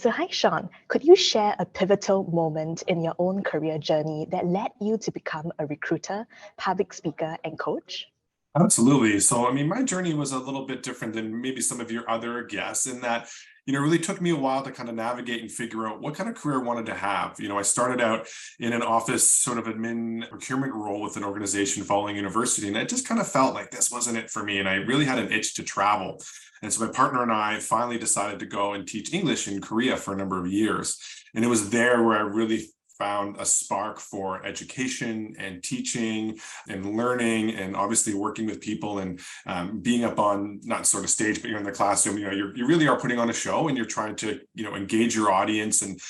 So, hi, Sean. Could you share a pivotal moment in your own career journey that led you to become a recruiter, public speaker, and coach? Absolutely. So, I mean, my journey was a little bit different than maybe some of your other guests in that, it really took me a while to kind of navigate and figure out what kind of career I wanted to have. I started out in an office sort of admin procurement role with an organization following university, and I just kind of felt like this wasn't it for me. And I really had an itch to travel. And so my partner and I finally decided to go and teach English in Korea for a number of years. And it was there where I really found a spark for education and teaching and learning and obviously working with people and being up on not sort of stage, but you're in the classroom. You really are putting on a show, and you're trying to engage your audience and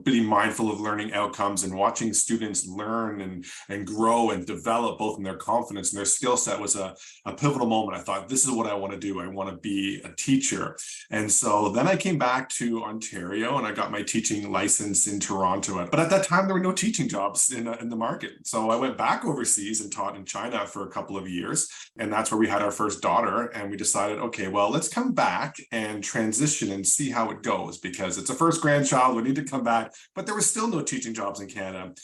being mindful of learning outcomes and watching students learn and grow and develop both in their confidence and their skill set was a pivotal moment. I thought, this is what I want to do. I want to be a teacher. And so then I came back to Ontario and I got my teaching license in Toronto. But at that time, there were no teaching jobs in the market. So I went back overseas and taught in China for a couple of years. And that's where we had our first daughter. And we decided, okay, well, let's come back and transition and see how it goes, because it's a first grandchild. We need to come back. But there were still no teaching jobs in Canada.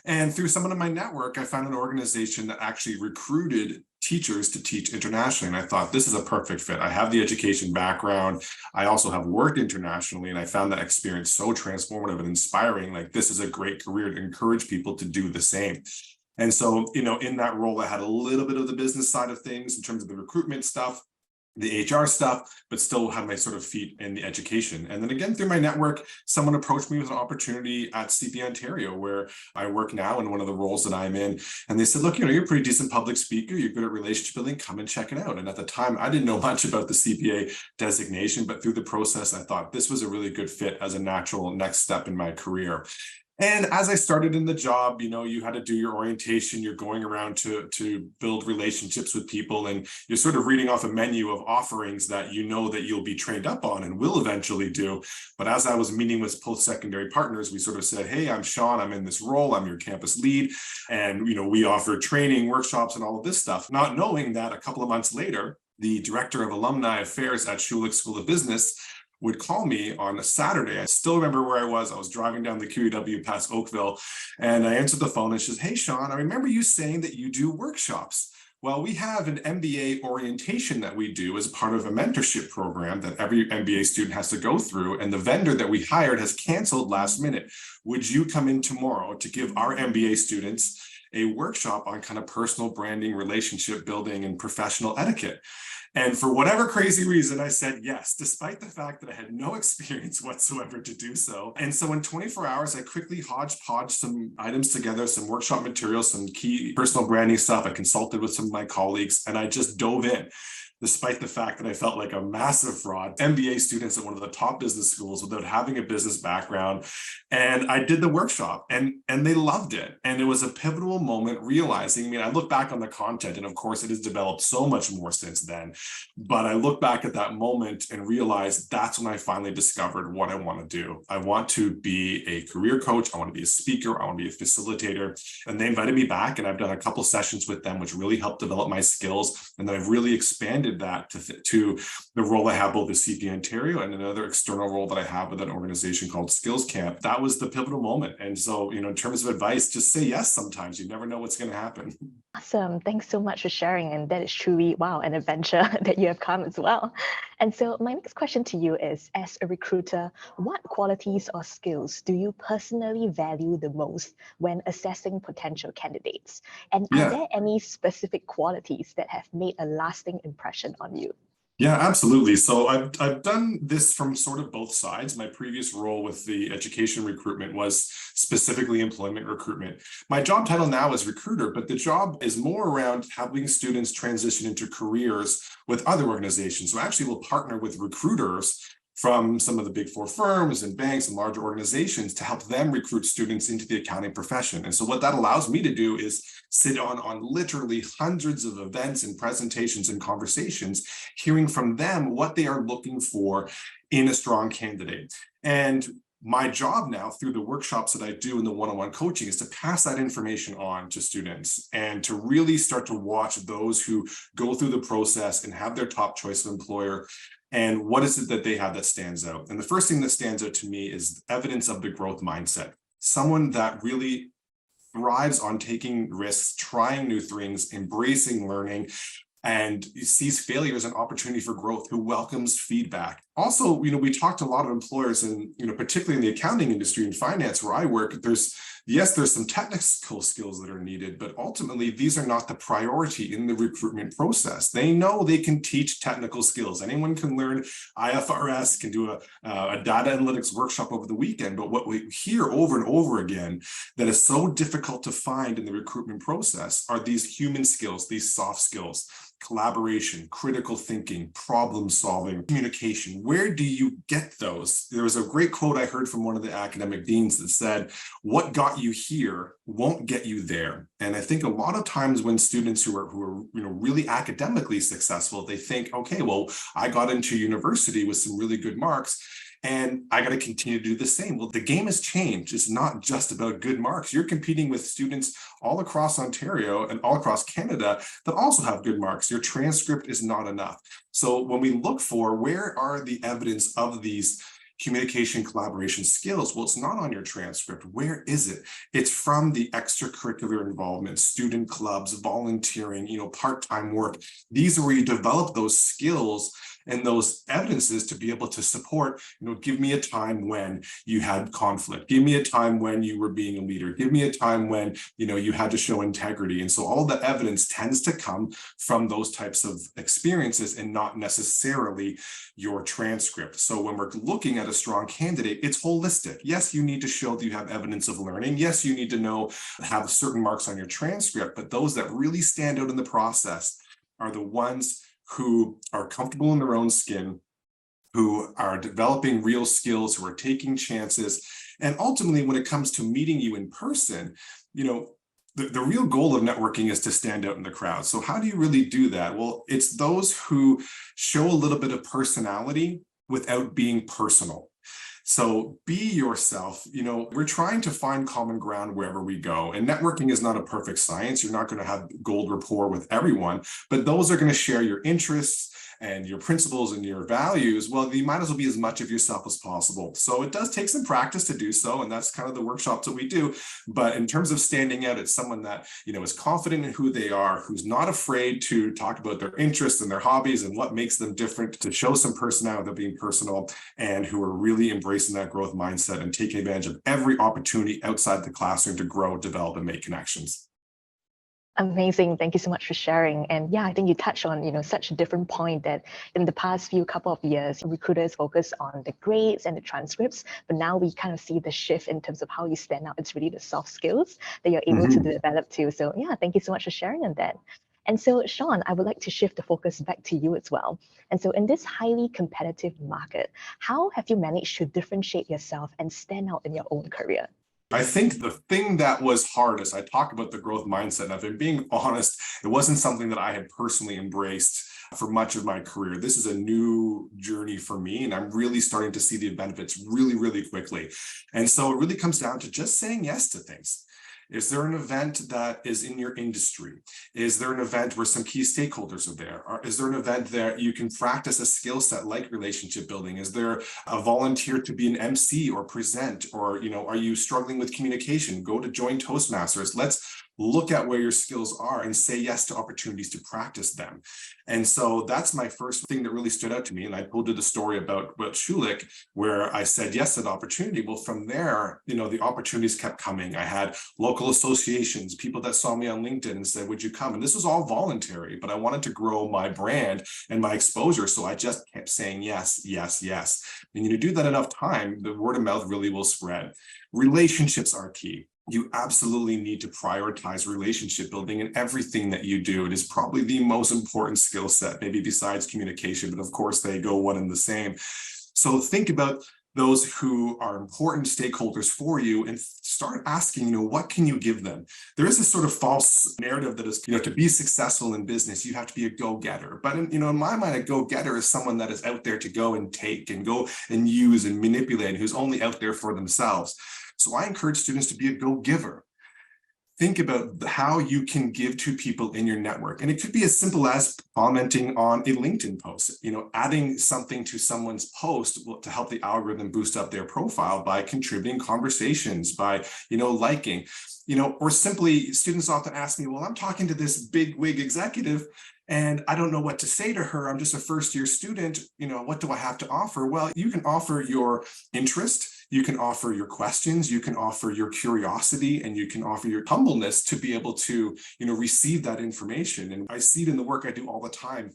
And through someone in my network, I found an organization that actually recruited teachers to teach internationally. And I thought, this is a perfect fit. I have the education background. I also have worked internationally, and I found that experience so transformative and inspiring. Like, this is a great career to encourage people to do the same. And so, in that role, I had a little bit of the business side of things in terms of the recruitment stuff, the HR stuff, but still had my sort of feet in the education. And then again, through my network, someone approached me with an opportunity at CPA Ontario, where I work now in one of the roles that I'm in. And they said, look, you're a pretty decent public speaker. You're good at relationship building. Come and check it out. And at the time, I didn't know much about the CPA designation, but through the process, I thought this was a really good fit as a natural next step in my career. And as I started in the job, you had to do your orientation. You're going around to build relationships with people, and you're sort of reading off a menu of offerings that that you'll be trained up on and will eventually do. But as I was meeting with post-secondary partners, we sort of said, hey, I'm Sean, I'm in this role, I'm your campus lead. And, we offer training, workshops, and all of this stuff, not knowing that a couple of months later, the director of alumni affairs at Schulich School of Business would call me on a Saturday. I still remember where I was. I was driving down the QEW past Oakville, and I answered the phone and she says, hey, Sean, I remember you saying that you do workshops. Well, we have an MBA orientation that we do as part of a mentorship program that every MBA student has to go through. And the vendor that we hired has canceled last minute. Would you come in tomorrow to give our MBA students a workshop on kind of personal branding, relationship building, and professional etiquette? And for whatever crazy reason, I said yes, despite the fact that I had no experience whatsoever to do so. And so in 24 hours, I quickly hodgepodged some items together, some workshop materials, some key personal branding stuff. I consulted with some of my colleagues, and I just dove in. Despite the fact that I felt like a massive fraud, MBA students at one of the top business schools without having a business background. And I did the workshop, and they loved it. And it was a pivotal moment realizing, I look back on the content, and of course it has developed so much more since then. But I look back at that moment and realized that's when I finally discovered what I want to do. I want to be a career coach. I want to be a speaker. I want to be a facilitator. And they invited me back, and I've done a couple sessions with them, which really helped develop my skills. And then I've really expanded that to the role I have both at CPA Ontario and another external role that I have with an organization called Skills Camp. That was the pivotal moment. And so, in terms of advice, just say yes sometimes. You never know what's going to happen. Awesome. Thanks so much for sharing. And that is truly, wow, an adventure that you have come as well. And so my next question to you is, as a recruiter, what qualities or skills do you personally value the most when assessing potential candidates? And are there any specific qualities that have made a lasting impression on you? Yeah, absolutely. So I've done this from sort of both sides. My previous role with the education recruitment was specifically employment recruitment. My job title now is recruiter, but the job is more around helping students transition into careers with other organizations. So I actually will partner with recruiters from some of the big four firms and banks and larger organizations to help them recruit students into the accounting profession. And so what that allows me to do is sit on literally hundreds of events and presentations and conversations, hearing from them what they are looking for in a strong candidate. And my job now through the workshops that I do in the one-on-one coaching is to pass that information on to students and to really start to watch those who go through the process and have their top choice of employer And what is it that they have that stands out? And the first thing that stands out to me is evidence of the growth mindset. Someone that really thrives on taking risks, trying new things, embracing learning, and sees failure as an opportunity for growth, who welcomes feedback. Also, we talked to a lot of employers, and particularly in the accounting industry and finance where I work, there's some technical skills that are needed, but ultimately these are not the priority in the recruitment process. They know they can teach technical skills. Anyone can learn IFRS, can do a data analytics workshop over the weekend, but what we hear over and over again that is so difficult to find in the recruitment process are these human skills, these soft skills. Collaboration, critical thinking, problem solving, communication. Where do you get those? There was a great quote I heard from one of the academic deans that said, "What got you here won't get you there." And I think a lot of times when students who are really academically successful, they think, okay, well, I got into university with some really good marks, and I got to continue to do the same. Well, the game has changed. It's not just about good marks. You're competing with students all across Ontario and all across Canada that also have good marks. Your transcript is not enough. So when we look for where are the evidence of these communication, collaboration skills, well, it's not on your transcript. Where is it? It's from the extracurricular involvement, student clubs, volunteering, part-time work. These are where you develop those skills and those evidences to be able to support, give me a time when you had conflict, give me a time when you were being a leader, give me a time when, you had to show integrity. And so all the evidence tends to come from those types of experiences and not necessarily your transcript. So when we're looking at a strong candidate, it's holistic. Yes, you need to show that you have evidence of learning. Yes, you need to have certain marks on your transcript, but those that really stand out in the process are the ones who are comfortable in their own skin, who are developing real skills, who are taking chances. And ultimately, when it comes to meeting you in person, the real goal of networking is to stand out in the crowd. So how do you really do that? Well, it's those who show a little bit of personality without being personal. So be yourself. We're trying to find common ground wherever we go. And networking is not a perfect science. You're not going to have gold rapport with everyone, but those are going to share your interests and your principles and your values. Well, you might as well be as much of yourself as possible. So it does take some practice to do so. And that's kind of the workshops that we do. But in terms of standing out, it's someone that, is confident in who they are, who's not afraid to talk about their interests and their hobbies and what makes them different, to show some personality without being personal, and who are really embracing that growth mindset and taking advantage of every opportunity outside the classroom to grow, develop, and make connections. Amazing. Thank you so much for sharing. And yeah, I think you touched on, such a different point that in the past couple of years, recruiters focus on the grades and the transcripts, but now we kind of see the shift in terms of how you stand out. It's really the soft skills that you're able to develop too. So yeah, thank you so much for sharing on that. And so, Sean, I would like to shift the focus back to you as well. And so in this highly competitive market, how have you managed to differentiate yourself and stand out in your own career? I think the thing that was hardest, I talk about the growth mindset, and if I'm being honest, it wasn't something that I had personally embraced for much of my career. This is a new journey for me, and I'm really starting to see the benefits really, really quickly. And so it really comes down to just saying yes to things. Is there an event that is in your industry? Is there an event where some key stakeholders are there? Or is there an event that you can practice a skill set like relationship building? Is there a volunteer to be an MC or present? Or, are you struggling with communication? Go to join Toastmasters. Let's look at where your skills are and say yes to opportunities to practice them. And so that's my first thing that really stood out to me. And I told you the story about Schulich, where I said yes to the opportunity. Well, from there, the opportunities kept coming. I had local associations, people that saw me on LinkedIn and said, would you come? And this was all voluntary, but I wanted to grow my brand and my exposure. So I just kept saying yes, yes, yes. And you do that enough time, the word of mouth really will spread. Relationships are key. You absolutely need to prioritize relationship building in everything that you do. It is probably the most important skill set, maybe besides communication, but of course they go one and the same. So think about those who are important stakeholders for you and start asking, what can you give them? There is this sort of false narrative that is, to be successful in business, you have to be a go-getter. But in my mind, a go-getter is someone that is out there to go and take and go and use and manipulate, who's only out there for themselves. So I encourage students to be a go-giver. think about how you can give to people in your network. And it could be as simple as commenting on a LinkedIn post, adding something to someone's post to help the algorithm boost up their profile by contributing conversations, by, liking, or simply students often ask me, well, I'm talking to this big wig executive and I don't know what to say to her. I'm just a first year student. What do I have to offer? Well, you can offer your interest. You can offer your questions, you can offer your curiosity, and you can offer your humbleness to be able to, receive that information. And I see it in the work I do all the time,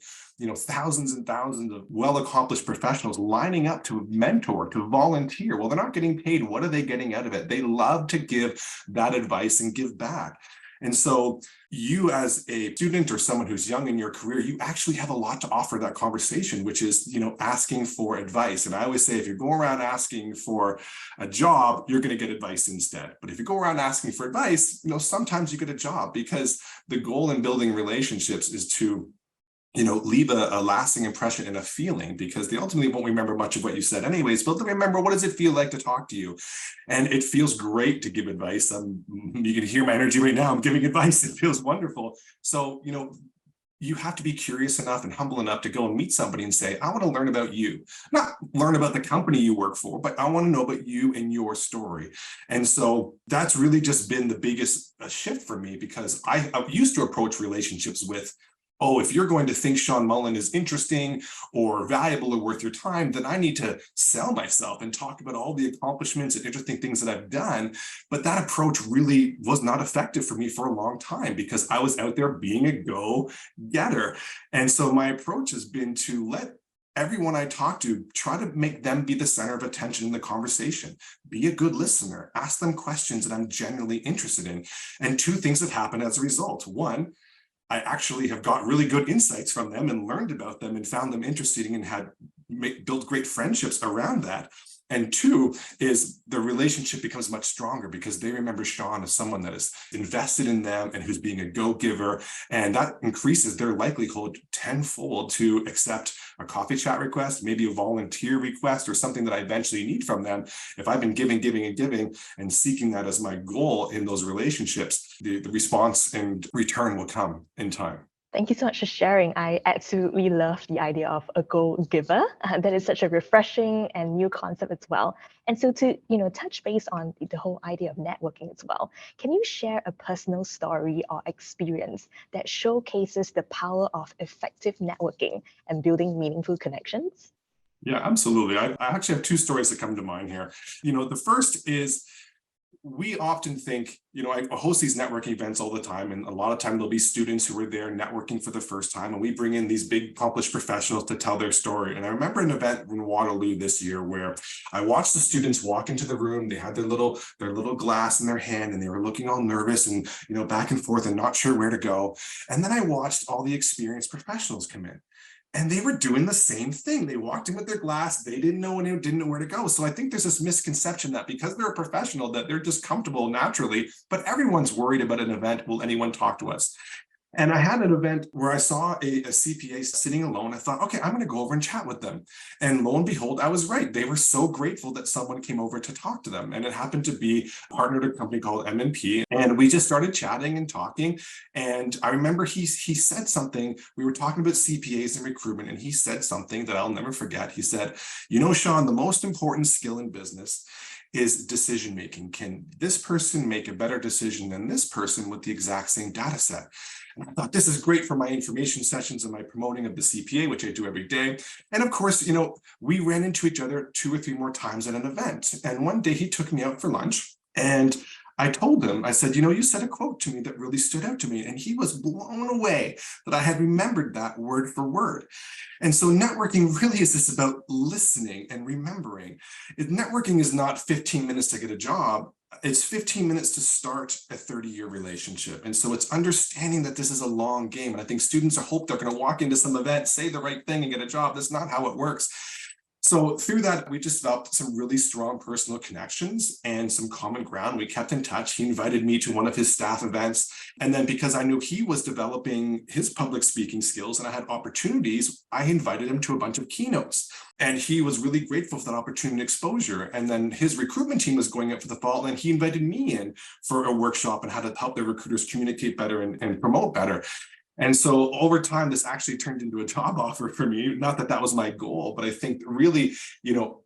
thousands and thousands of well-accomplished professionals lining up to mentor, to volunteer. Well, they're not getting paid. What are they getting out of it? They love to give that advice and give back. And so you as a student or someone who's young in your career, you actually have a lot to offer that conversation, which is, asking for advice. And I always say, if you go around asking for a job, you're going to get advice instead. But if you go around asking for advice, sometimes you get a job, because the goal in building relationships is to leave a lasting impression and a feeling, because they ultimately won't remember much of what you said anyways, but they'll remember, what does it feel like to talk to you? And it feels great to give advice. You can hear my energy right now. I'm giving advice. It feels wonderful. So, you have to be curious enough and humble enough to go and meet somebody and say, I want to learn about you, not learn about the company you work for, but I want to know about you and your story. And so that's really just been the biggest shift for me, because I used to approach relationships with, oh, if you're going to think Sean Mullin is interesting or valuable or worth your time, then I need to sell myself and talk about all the accomplishments and interesting things that I've done. But that approach really was not effective for me for a long time, because I was out there being a go-getter. And so my approach has been to let everyone I talk to, try to make them be the center of attention in the conversation. Be a good listener. Ask them questions that I'm genuinely interested in. And two things have happened as a result. One, I actually have got really good insights from them and learned about them and found them interesting and had built great friendships around that. And two is the relationship becomes much stronger, because they remember Sean as someone that is invested in them and who's being a go-giver. And that increases their likelihood tenfold to accept a coffee chat request, maybe a volunteer request, or something that I eventually need from them. If I've been giving and seeking that as my goal in those relationships, the response and return will come in time. Thank you so much for sharing. I absolutely love the idea of a go-giver. That is such a refreshing and new concept as well. And so to touch base on the whole idea of networking as well, can you share a personal story or experience that showcases the power of effective networking and building meaningful connections? Yeah, absolutely. I actually have two stories that come to mind here. The first is, we often think, I host these networking events all the time, and a lot of time there'll be students who are there networking for the first time, and we bring in these big accomplished professionals to tell their story. And I remember an event in Waterloo this year where I watched the students walk into the room. They had their little glass in their hand, and they were looking all nervous and back and forth and not sure where to go. And then I watched all the experienced professionals come in. And they were doing the same thing. They walked in with their glass. They didn't know where to go. So I think there's this misconception that because they're a professional, that they're just comfortable naturally, but everyone's worried about an event. Will anyone talk to us? And I had an event where I saw a CPA sitting alone. I thought, okay, I'm going to go over and chat with them. And lo and behold, I was right. They were so grateful that someone came over to talk to them. And it happened to be partnered a company called M&P. And we just started chatting and talking. And I remember he said something. We were talking about CPAs and recruitment, and he said something that I'll never forget. He said, Sean, the most important skill in business is decision making. Can this person make a better decision than this person with the exact same data set? And I thought, this is great for my information sessions and my promoting of the CPA, which I do every day. And of course, we ran into each other 2 or 3 more times at an event. And one day he took me out for lunch, and I told him, I said, you said a quote to me that really stood out to me. And he was blown away that I had remembered that word for word. And so networking really is just about listening and remembering. Networking is not 15 minutes to get a job. It's 15 minutes to start a 30-year relationship. And so it's understanding that this is a long game. And I think students hope they're going to walk into some event, say the right thing, and get a job. That's not how it works. So through that, we just developed some really strong personal connections and some common ground. We kept in touch. He invited me to one of his staff events. And then because I knew he was developing his public speaking skills and I had opportunities, I invited him to a bunch of keynotes. And he was really grateful for that opportunity and exposure. And then his recruitment team was going up for the fall, and he invited me in for a workshop on how to help their recruiters communicate better and promote better. And so over time, this actually turned into a job offer for me. Not that that was my goal, but I think really,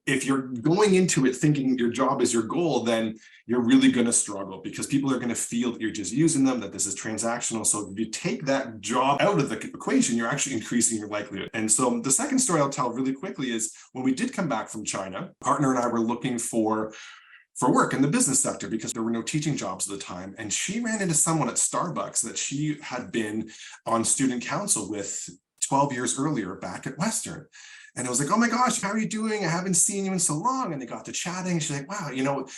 if you're going into it thinking your job is your goal, then you're really going to struggle because people are going to feel that you're just using them, that this is transactional. So if you take that job out of the equation, you're actually increasing your likelihood. And so the second story I'll tell really quickly is when we did come back from China, partner and I were looking for work in the business sector because there were no teaching jobs at the time. And she ran into someone at Starbucks that she had been on student council with 12 years earlier back at Western. And I was like, oh my gosh, how are you doing? I haven't seen you in so long. And they got to chatting. She's like, wow,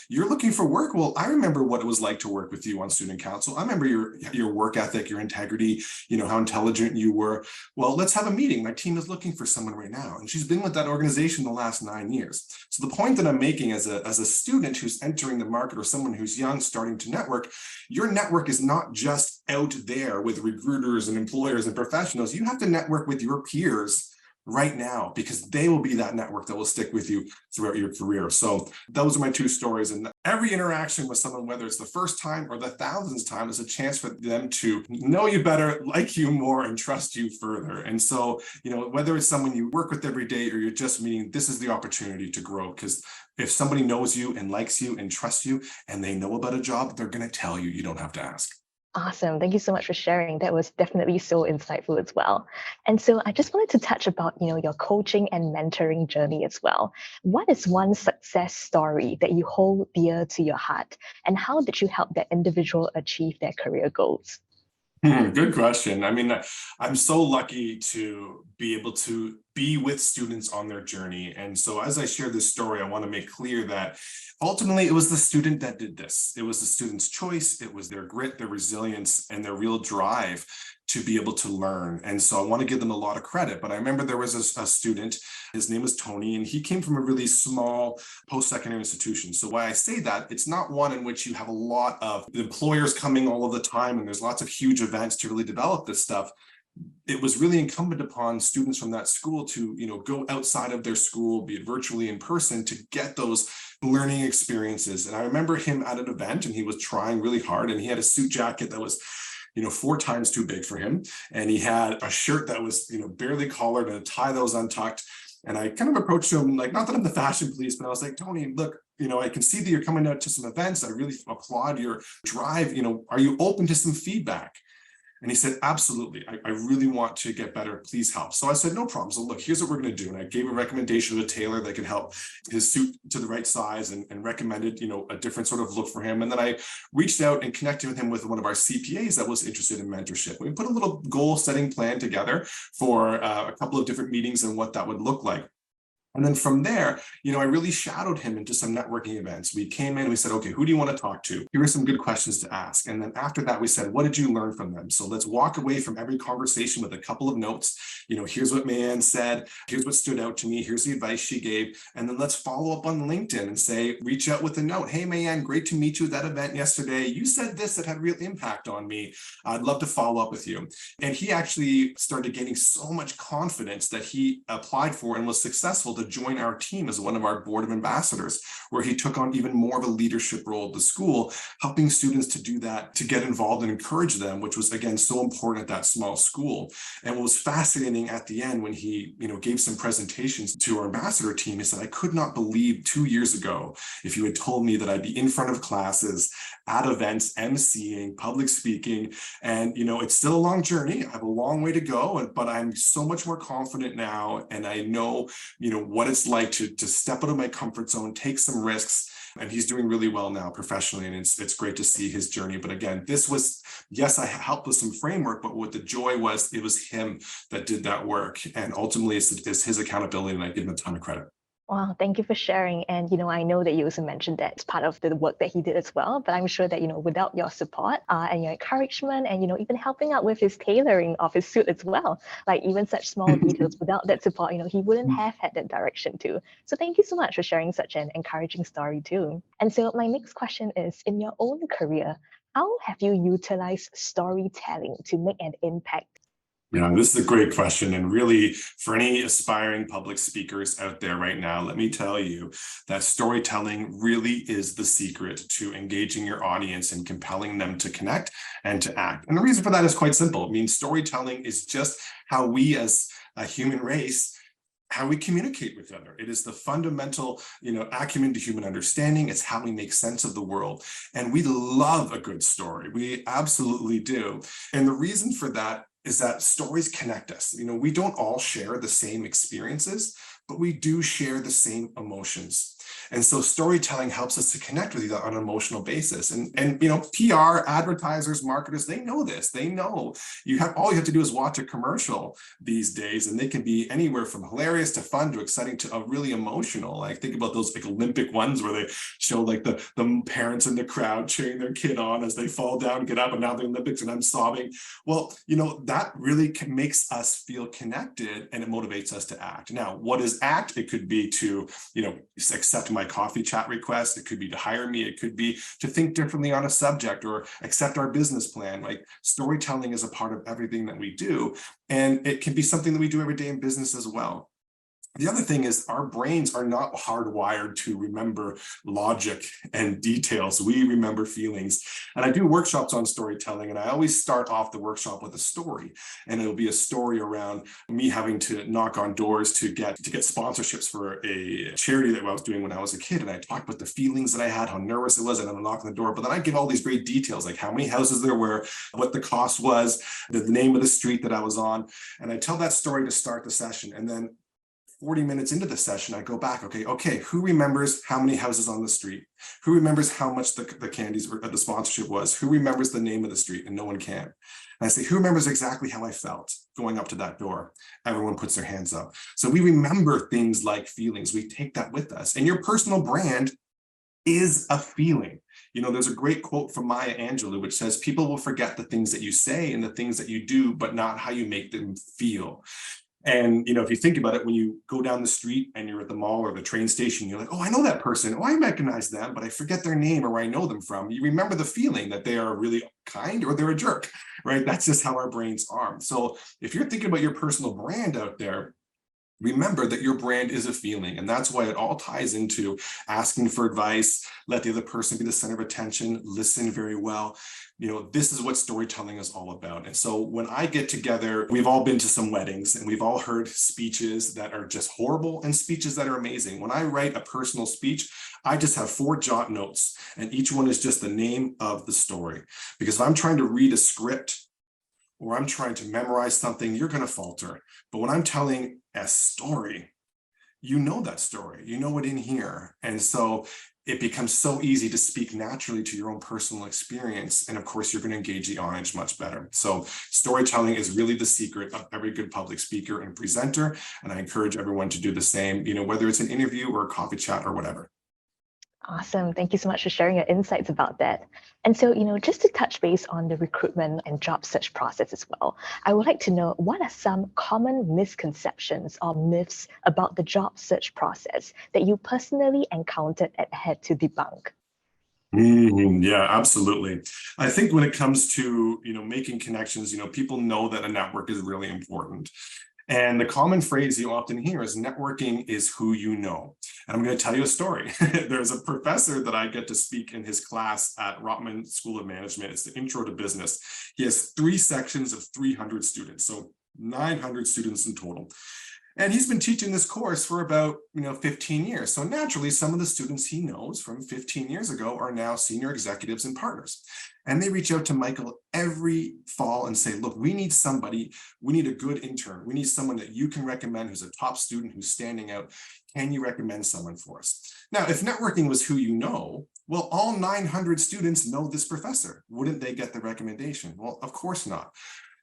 you're looking for work. Well, I remember what it was like to work with you on student council. I remember your work ethic, your integrity, how intelligent you were. Well, let's have a meeting. My team is looking for someone right now. And she's been with that organization the last 9 years. So the point that I'm making as a student who's entering the market or someone who's young, starting to network, your network is not just out there with recruiters and employers and professionals. You have to network with your peers right now, because they will be that network that will stick with you throughout your career. So those are my two stories. And every interaction with someone, whether it's the first time or the thousandth time, is a chance for them to know you better, like you more, and trust you further. And so, whether it's someone you work with every day or you're just meeting, this is the opportunity to grow. Because if somebody knows you and likes you and trusts you and they know about a job, they're going to tell you. You don't have to ask. Awesome. Thank you so much for sharing. That was definitely so insightful as well. And so I just wanted to touch about, your coaching and mentoring journey as well. What is one success story that you hold dear to your heart? And how did you help that individual achieve their career goals? Good question. I mean, I'm so lucky to be able to be with students on their journey. And so as I share this story, I want to make clear that ultimately it was the student that did this. It was the student's choice. It was their grit, their resilience, and their real drive to be able to learn. And so I want to give them a lot of credit. But I remember there was a student, his name was Tony, and he came from a really small post-secondary institution. So why I say that, it's not one in which you have a lot of employers coming all of the time, and there's lots of huge events to really develop this stuff. It was really incumbent upon students from that school to, go outside of their school, be it virtually, in person, to get those learning experiences. And I remember him at an event, and he was trying really hard, and he had a suit jacket that was 4 times too big for him. And he had a shirt that was, barely collared and a tie that was untucked. And I kind of approached him, like, not that I'm the fashion police, but I was like, Tony, look, I can see that you're coming out to some events. I really applaud your drive. Are you open to some feedback? And he said, absolutely. I really want to get better. Please help. So I said, no problem. So look, here's what we're going to do. And I gave a recommendation of a tailor that could help his suit to the right size and recommended, a different sort of look for him. And then I reached out and connected with him with one of our CPAs that was interested in mentorship. We put a little goal setting plan together for a couple of different meetings and what that would look like. And then from there, I really shadowed him into some networking events. We came in, we said, okay, who do you want to talk to? Here are some good questions to ask. And then after that, we said, what did you learn from them? So let's walk away from every conversation with a couple of notes. Here's what Mayanne said. Here's what stood out to me. Here's the advice she gave. And then let's follow up on LinkedIn and say, reach out with a note. Hey, Mayanne, great to meet you at that event yesterday. You said this that had real impact on me. I'd love to follow up with you. And he actually started gaining so much confidence that he applied for and was successful to join our team as one of our board of ambassadors, where he took on even more of a leadership role at the school, helping students to do that, to get involved and encourage them, which was, again, so important at that small school. And what was fascinating at the end, when he, gave some presentations to our ambassador team, he said, I could not believe 2 years ago, if you had told me that I'd be in front of classes, at events, emceeing, public speaking, and, it's still a long journey. I have a long way to go, but I'm so much more confident now. And I know, what it's like to step out of my comfort zone, take some risks. And he's doing really well now professionally. And it's great to see his journey. But again, this was, yes, I helped with some framework, but what the joy was, it was him that did that work. And ultimately it's his accountability, and I give him a ton of credit. Wow, thank you for sharing. And, I know that you also mentioned that it's part of the work that he did as well, but I'm sure that, without your support and your encouragement and, even helping out with his tailoring of his suit as well, like even such small details, without that support, he wouldn't have had that direction too. So thank you so much for sharing such an encouraging story too. And so my next question is, in your own career, how have you utilized storytelling to make an impact? Yeah, this is a great question. And really, for any aspiring public speakers out there right now, let me tell you that storytelling really is the secret to engaging your audience and compelling them to connect and to act. And the reason for that is quite simple. I mean, storytelling is just how we as a human race how we communicate with each other. It is the fundamental, acumen to human understanding. It's how we make sense of the world. And we love a good story. We absolutely do. And the reason for that is that stories connect us. We don't all share the same experiences, but we do share the same emotions. And so storytelling helps us to connect with you on an emotional basis. And PR, advertisers, marketers, they know this. They know all you have to do is watch a commercial these days, and they can be anywhere from hilarious to fun to exciting to really emotional. Like think about those like Olympic ones where they show like the parents in the crowd cheering their kid on as they fall down, get up, and now the Olympics, and I'm sobbing. Well, that really makes us feel connected, and it motivates us to act. Now, what is act? It could be to, accept my coffee chat request. It could be to hire me. It could be to think differently on a subject or accept our business plan. Like storytelling is a part of everything that we do. And it can be something that we do every day in business as well. The other thing is our brains are not hardwired to remember logic and details. We remember feelings. And I do workshops on storytelling, and I always start off the workshop with a story. And it'll be a story around me having to knock on doors to get sponsorships for a charity that I was doing when I was a kid. And I talked about the feelings that I had, how nervous it was, and I'm knocking on the door. But then I give all these great details, like how many houses there were, what the cost was, the name of the street that I was on. And I tell that story to start the session. And then 40 minutes into the session, I go back, okay, who remembers how many houses on the street? Who remembers how much the candies or the sponsorship was? Who remembers the name of the street? And no one can. And I say, who remembers exactly how I felt going up to that door? Everyone puts their hands up. So we remember things like feelings. We take that with us. And your personal brand is a feeling. There's a great quote from Maya Angelou, which says, people will forget the things that you say and the things that you do, but not how you make them feel. And, if you think about it, when you go down the street and you're at the mall or the train station, you're like, oh, I know that person. Oh, I recognize them, but I forget their name or where I know them from. You remember the feeling that they are really kind or they're a jerk, right? That's just how our brains are. So if you're thinking about your personal brand out there, remember that your brand is a feeling, and that's why it all ties into asking for advice, let the other person be the center of attention, listen very well. This is what storytelling is all about. And so when I get together, we've all been to some weddings and we've all heard speeches that are just horrible and speeches that are amazing. When I write a personal speech, I just have 4 jot notes, and each one is just the name of the story. Because if I'm trying to read a script or I'm trying to memorize something, you're going to falter. But when I'm telling a story, you know that story, you know it in here. And so it becomes so easy to speak naturally to your own personal experience. And of course, you're going to engage the audience much better. So storytelling is really the secret of every good public speaker and presenter. And I encourage everyone to do the same, whether it's an interview or a coffee chat or whatever. Awesome. Thank you so much for sharing your insights about that. And so, just to touch base on the recruitment and job search process as well, I would like to know, what are some common misconceptions or myths about the job search process that you personally encountered and had to debunk? Yeah, absolutely. I think when it comes to, making connections, people know that a network is really important. And the common phrase you often hear is networking is who you know. And I'm going to tell you a story. There's a professor that I get to speak in his class at Rotman School of Management. It's the Intro to Business. He has 3 sections of 300 students, so 900 students in total. And he's been teaching this course for about 15 years. So naturally, some of the students he knows from 15 years ago are now senior executives and partners. And they reach out to Michael every fall and say, look, we need somebody, we need a good intern. We need someone that you can recommend who's a top student who's standing out. Can you recommend someone for us? Now, if networking was who you know, well, all 900 students know this professor. Wouldn't they get the recommendation? Well, of course not.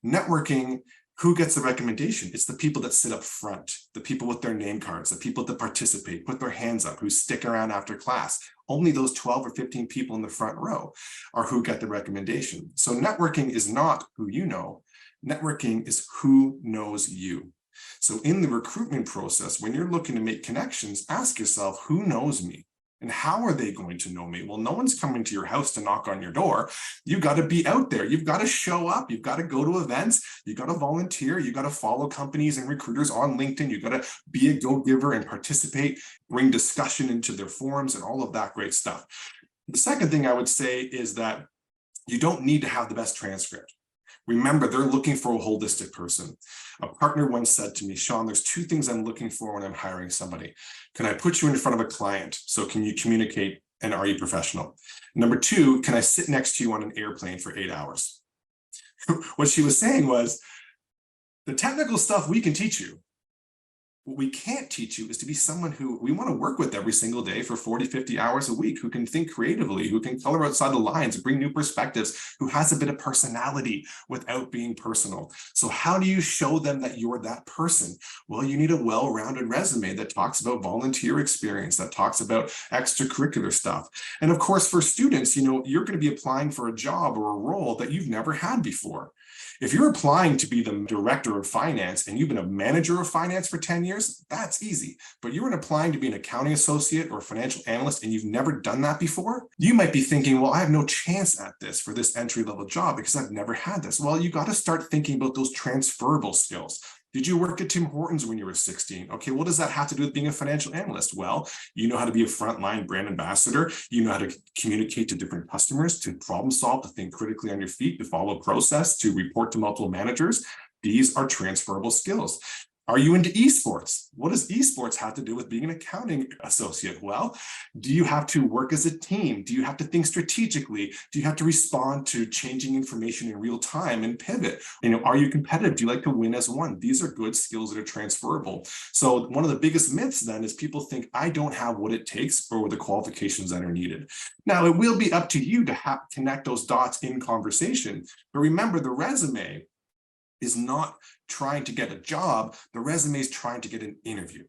Networking Who gets the recommendation? It's the people that sit up front, the people with their name cards, the people that participate, put their hands up, who stick around after class. Only those 12 or 15 people in the front row are who get the recommendation. So networking is not who you know. Networking is who knows you. So in the recruitment process, when you're looking to make connections, ask yourself, who knows me? And how are they going to know me? Well, no one's coming to your house to knock on your door. You've got to be out there. You've got to show up. You've got to go to events. You've got to volunteer. You've got to follow companies and recruiters on LinkedIn. You've got to be a go-giver and participate, bring discussion into their forums and all of that great stuff. The second thing I would say is that you don't need to have the best transcript. Remember, they're looking for a holistic person. A partner once said to me, Sean, there's two things I'm looking for when I'm hiring somebody. Can I put you in front of a client? So can you communicate and are you professional? Number two, can I sit next to you on an airplane for 8 hours? What she was saying was, the technical stuff we can teach you. What we can't teach you is to be someone who we want to work with every single day for 40, 50 hours a week, who can think creatively, who can color outside the lines, bring new perspectives, who has a bit of personality without being personal. So how do you show them that you're that person? Well, you need a well-rounded resume that talks about volunteer experience, that talks about extracurricular stuff. And of course, for students, you're going to be applying for a job or a role that you've never had before. If you're applying to be the director of finance and you've been a manager of finance for 10 years, that's easy. But you're applying to be an accounting associate or financial analyst and you've never done that before, you might be thinking, well, I have no chance at this for this entry-level job because I've never had this. Well, you got to start thinking about those transferable skills. Did you work at Tim Hortons when you were 16? Okay, what does that have to do with being a financial analyst? Well, you know how to be a frontline brand ambassador. You know how to communicate to different customers, to problem solve, to think critically on your feet, to follow process, to report to multiple managers. These are transferable skills. Are you into esports? What does esports have to do with being an accounting associate? Well, do you have to work as a team? Do you have to think strategically? Do you have to respond to changing information in real time and pivot? Are you competitive? Do you like to win as one? These are good skills that are transferable. So one of the biggest myths then is people think I don't have what it takes or the qualifications that are needed. Now, it will be up to you to connect those dots in conversation. But remember, the resume is not trying to get a job. The resume is trying to get an interview.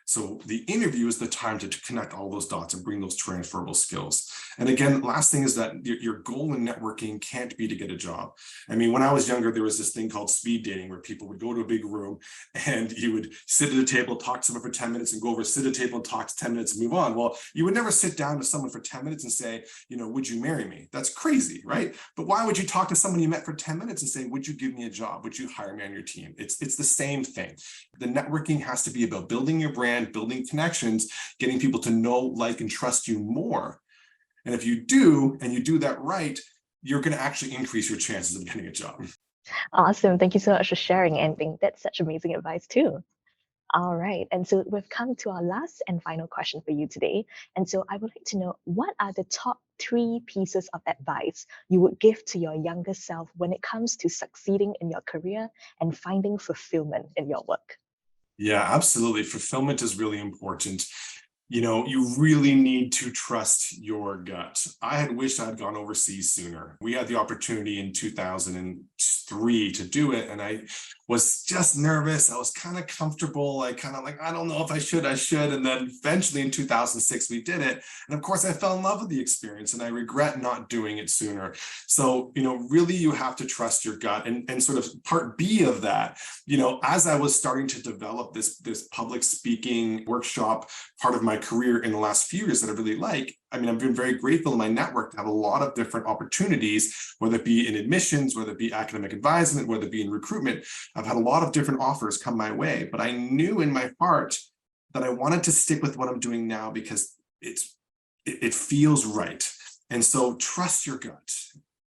So the interview is the time to connect all those dots and bring those transferable skills. And again, last thing is that your goal in networking can't be to get a job. I mean, when I was younger, there was this thing called speed dating where people would go to a big room and you would sit at a table, talk to someone for 10 minutes and go over, sit at a table and talk to 10 minutes and move on. Well, you would never sit down to someone for 10 minutes and say, would you marry me? That's crazy, right? But why would you talk to someone you met for 10 minutes and say, would you give me a job? Would you hire me on your team? It's the same thing. The networking has to be about building your brand, building connections, getting people to know, like, and trust you more. And if you do, and you do that right, you're going to actually increase your chances of getting a job. Awesome. Thank you so much for sharing. And I think that's such amazing advice too. All right. And so we've come to our last and final question for you today. And so I would like to know, what are the top 3 pieces of advice you would give to your younger self when it comes to succeeding in your career and finding fulfillment in your work? Yeah, absolutely. Fulfillment is really important. You really need to trust your gut. I had wished I had gone overseas sooner. We had the opportunity in 2003 to do it, and I was just nervous. I was kind of comfortable. I don't know if I should. And then eventually in 2006, we did it. And of course, I fell in love with the experience, and I regret not doing it sooner. So, really, you have to trust your gut. And sort of part B of that, as I was starting to develop this public speaking workshop part of my career in the last few years that I really like, I've been very grateful in my network to have a lot of different opportunities, whether it be in admissions, whether it be academic advisement, whether it be in recruitment. I've had a lot of different offers come my way, but I knew in my heart that I wanted to stick with what I'm doing now because it feels right. And so trust your gut.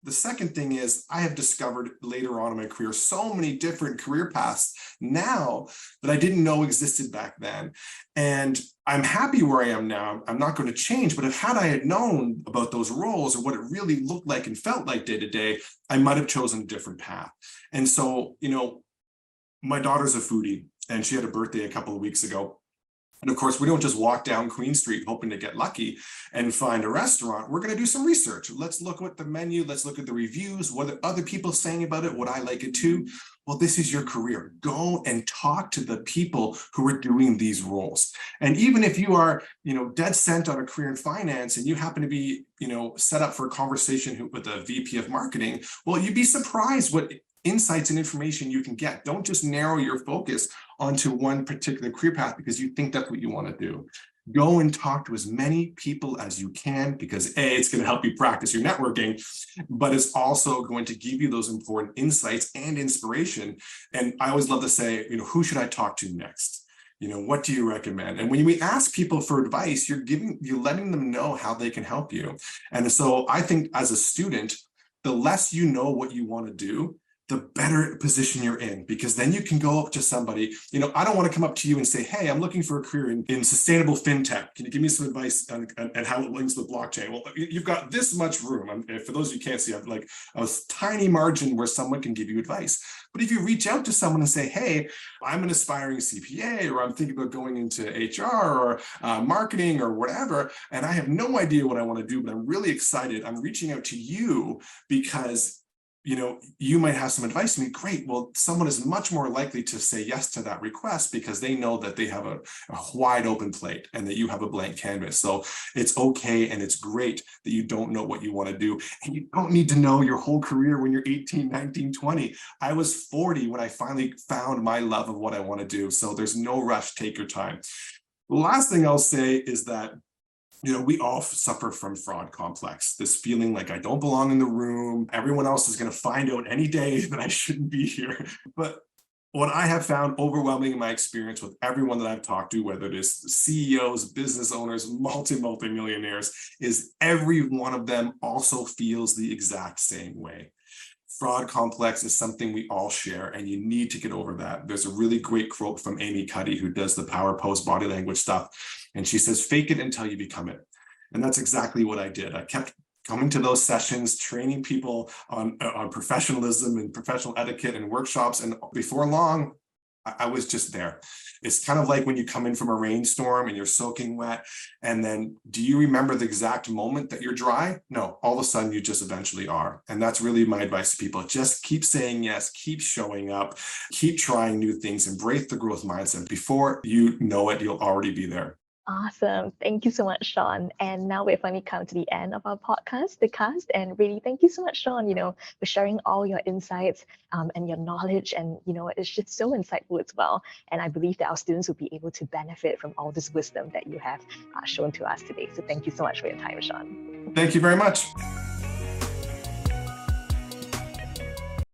The second thing is, I have discovered later on in my career so many different career paths now that I didn't know existed back then. And I'm happy where I am now. I'm not going to change, but had I had known about those roles or what it really looked like and felt like day to day, I might have chosen a different path. And so, my daughter's a foodie and she had a birthday a couple of weeks ago. And of course, we don't just walk down Queen Street hoping to get lucky and find a restaurant. We're going to do some research. Let's look at the menu. Let's look at the reviews. What are other people saying about it? Would I like it too? well, this is your career. Go and talk to the people who are doing these roles. And even if you are, dead set on a career in finance and you happen to be, set up for a conversation with a VP of marketing, well, you'd be surprised what insights and information you can get. Don't just narrow your focus onto one particular career path because you think that's what you want to do. Go and talk to as many people as you can, because it's going to help you practice your networking, but it's also going to give you those important insights and inspiration. And I always love to say, who should I talk to next? What do you recommend? And when we ask people for advice, you're letting them know how they can help you. And so I think as a student, the less you know what you want to do, the better position you're in, because then you can go up to somebody. I don't want to come up to you and say, hey, I'm looking for a career in sustainable fintech. Can you give me some advice on how it links with blockchain? Well, you've got this much room. For those of you who can't see, I have like a tiny margin where someone can give you advice. But if you reach out to someone and say, hey, I'm an aspiring CPA, or I'm thinking about going into HR or marketing or whatever, and I have no idea what I want to do, but I'm really excited. I'm reaching out to you because you might have some advice to me. Great. Well, someone is much more likely to say yes to that request because they know that they have a wide open plate and that you have a blank canvas. So it's okay. And it's great that you don't know what you want to do. And you don't need to know your whole career when you're 18, 19, 20. I was 40 when I finally found my love of what I want to do. So there's no rush. Take your time. The last thing I'll say is that we all suffer from fraud complex, this feeling like I don't belong in the room. Everyone else is going to find out any day that I shouldn't be here. But what I have found overwhelming in my experience with everyone that I've talked to, whether it is CEOs, business owners, multi-millionaires, is every one of them also feels the exact same way. Fraud complex is something we all share, and you need to get over that. There's a really great quote from Amy Cuddy, who does the power pose body language stuff. And she says, fake it until you become it. And that's exactly what I did. I kept coming to those sessions, training people on professionalism and professional etiquette and workshops. And before long, I was just there. It's kind of like when you come in from a rainstorm and you're soaking wet, and then do you remember the exact moment that you're dry? No, all of a sudden you just eventually are. And that's really my advice to people. Just keep saying yes, keep showing up, keep trying new things, embrace the growth mindset. Before you know it, you'll already be there. Awesome. Thank you so much, Sean. And now we've finally come to the end of our podcast, the cast. And really, thank you so much, Sean, for sharing all your insights and your knowledge. And, it's just so insightful as well. And I believe that our students will be able to benefit from all this wisdom that you have shown to us today. So thank you so much for your time, Sean. Thank you very much.